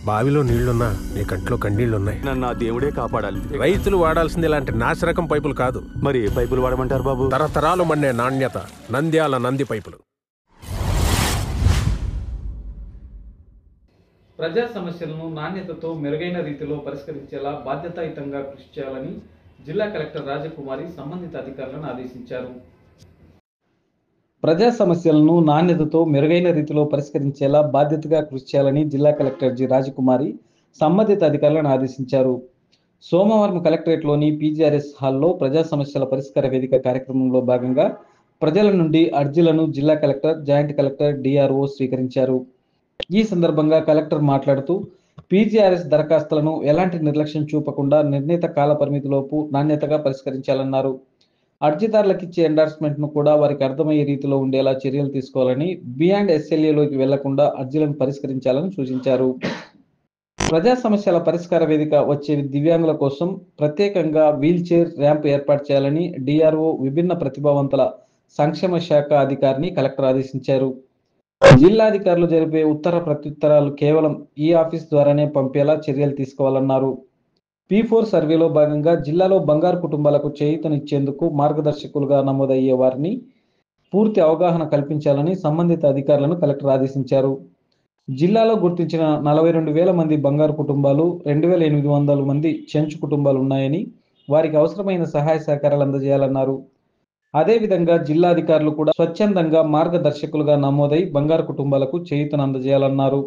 బావిలో నీళ్లున్నా నీ కంట్లో కన్నీళ్లున్నాయి. నన్ను ఆ దేవుడే కాపాడాలి. రైతులు వాడాల్సింది ఇలాంటి నాసిరకం పైపులు కాదు. మరి ఏ పైపులు వాడమంటారు బాబు? తరతరాలు మండే నాణ్యత నంద్యాల నంది పైపులు. ప్రజా సమస్యలను నాణ్యతతో మెరుగైన రీతిలో పరిష్కరించేలా బాధ్యతాయుతంగా కృషి చేయాలని జిల్లా కలెక్టర్ రాజకుమారి సంబంధిత అధికారులను ఆదేశించారు. ప్రజా సమస్యలను నాణ్యతతో మెరుగైన రీతిలో పరిష్కరించేలా బాధ్యతగా కృషి చేయాలని జిల్లా కలెక్టర్ జి రాజకుమారి సంబంధిత అధికారులను ఆదేశించారు. సోమవారం కలెక్టరేట్లోని పీజీఆర్ఎస్ హాల్లో ప్రజా సమస్యల పరిష్కార వేదిక కార్యక్రమంలో భాగంగా ప్రజల నుండి అర్జీలను జిల్లా కలెక్టర్, జాయింట్ కలెక్టర్, డిఆర్ఓ స్వీకరించారు. ఈ సందర్భంగా కలెక్టర్ మాట్లాడుతూ పీజీఆర్ఎస్ దరఖాస్తులను ఎలాంటి నిర్లక్ష్యం చూపకుండా నిర్ణీత కాల పరిమితిలోపు నాణ్యతగా పరిష్కరించాలన్నారు. అర్జీదారులకు ఇచ్చే ఎండార్స్మెంట్ను కూడా వారికి అర్థమయ్యే రీతిలో ఉండేలా చర్యలు తీసుకోవాలని, బియాండ్ ఎస్ఎల్ఏలోకి వెళ్లకుండా అర్జీలను పరిష్కరించాలని సూచించారు. ప్రజా సమస్యల పరిష్కార వేదిక వచ్చే దివ్యాంగుల కోసం ప్రత్యేకంగా వీల్ చైర్ ర్యాంప్ ఏర్పాటు చేయాలని డిఆర్ఓ విభిన్న ప్రతిభావంతుల సంక్షేమ శాఖ అధికారిని కలెక్టర్ ఆదేశించారు. జిల్లాధికారులు జరిపే ఉత్తర ప్రత్యుత్తరాలు కేవలం ఈ ఆఫీస్ ద్వారానే పంపేలా చర్యలు తీసుకోవాలన్నారు. P4 సర్వేలో భాగంగా జిల్లాలో బంగారు కుటుంబాలకు చేయూతనిచ్చేందుకు మార్గదర్శకులుగా నమోదయ్యే వారిని పూర్తి అవగాహన కల్పించాలని సంబంధిత అధికారులను కలెక్టర్ ఆదేశించారు. జిల్లాలో గుర్తించిన 42,000 మంది బంగారు కుటుంబాలు, 2,800 మంది చెంచు కుటుంబాలు ఉన్నాయని, వారికి అవసరమైన సహాయ సహకారాలు అందజేయాలన్నారు. అదేవిధంగా జిల్లాధికారులు కూడా స్వచ్ఛందంగా మార్గదర్శకులుగా నమోదై బంగారు కుటుంబాలకు చేయూతను అందజేయాలన్నారు.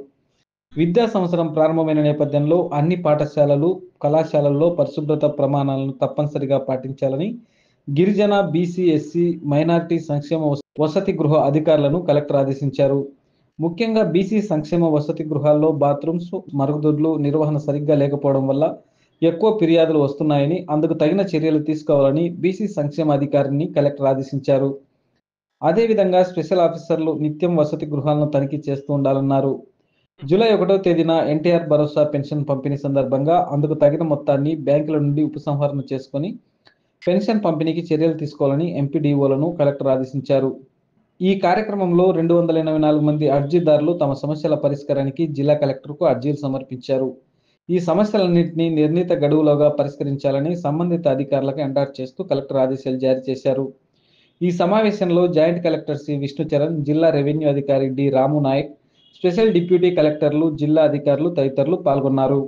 విద్యా సంవత్సరం ప్రారంభమైన నేపథ్యంలో అన్ని పాఠశాలలు, కళాశాలల్లో పరిశుభ్రత ప్రమాణాలను తప్పనిసరిగా పాటించాలని గిరిజన, బీసీ, ఎస్సీ, మైనారిటీ సంక్షేమ వసతి గృహ అధికారులను కలెక్టర్ ఆదేశించారు. ముఖ్యంగా బీసీ సంక్షేమ వసతి గృహాల్లో బాత్రూమ్స్, మరుగుదొడ్లు నిర్వహణ సరిగ్గా లేకపోవడం వల్ల ఎక్కువ ఫిర్యాదులు వస్తున్నాయని, అందుకు తగిన చర్యలు తీసుకోవాలని బీసీ సంక్షేమ అధికారిని కలెక్టర్ ఆదేశించారు. అదేవిధంగా స్పెషల్ ఆఫీసర్లు నిత్యం వసతి గృహాలను తనిఖీ చేస్తూ ఉండాలన్నారు. జూలై 1వ తేదీన ఎన్టీఆర్ భరోసా పెన్షన్ పంపిణీ సందర్భంగా అందుకు తగిన మొత్తాన్ని బ్యాంకుల నుండి ఉపసంహరణ చేసుకుని పెన్షన్ పంపిణీకి చర్యలు తీసుకోవాలని ఎంపీడీఓలను కలెక్టర్ ఆదేశించారు. ఈ కార్యక్రమంలో 284 మంది అర్జీదారులు తమ సమస్యల పరిష్కారానికి జిల్లా కలెక్టర్కు అర్జీలు సమర్పించారు. ఈ సమస్యలన్నింటినీ నిర్ణీత గడువులోగా పరిష్కరించాలని సంబంధిత అధికారులకు ఎండార్స్ చేస్తూ కలెక్టర్ ఆదేశాలు జారీ చేశారు. ఈ సమావేశంలో జాయింట్ కలెక్టర్ సి విష్ణుచరణ్, జిల్లా రెవెన్యూ అధికారి డి రాము నాయక్, స్పెషల్ డిప్యూటీ కలెక్టర్లు, జిల్లా అధికారులు తదితరులు పాల్గొన్నారు.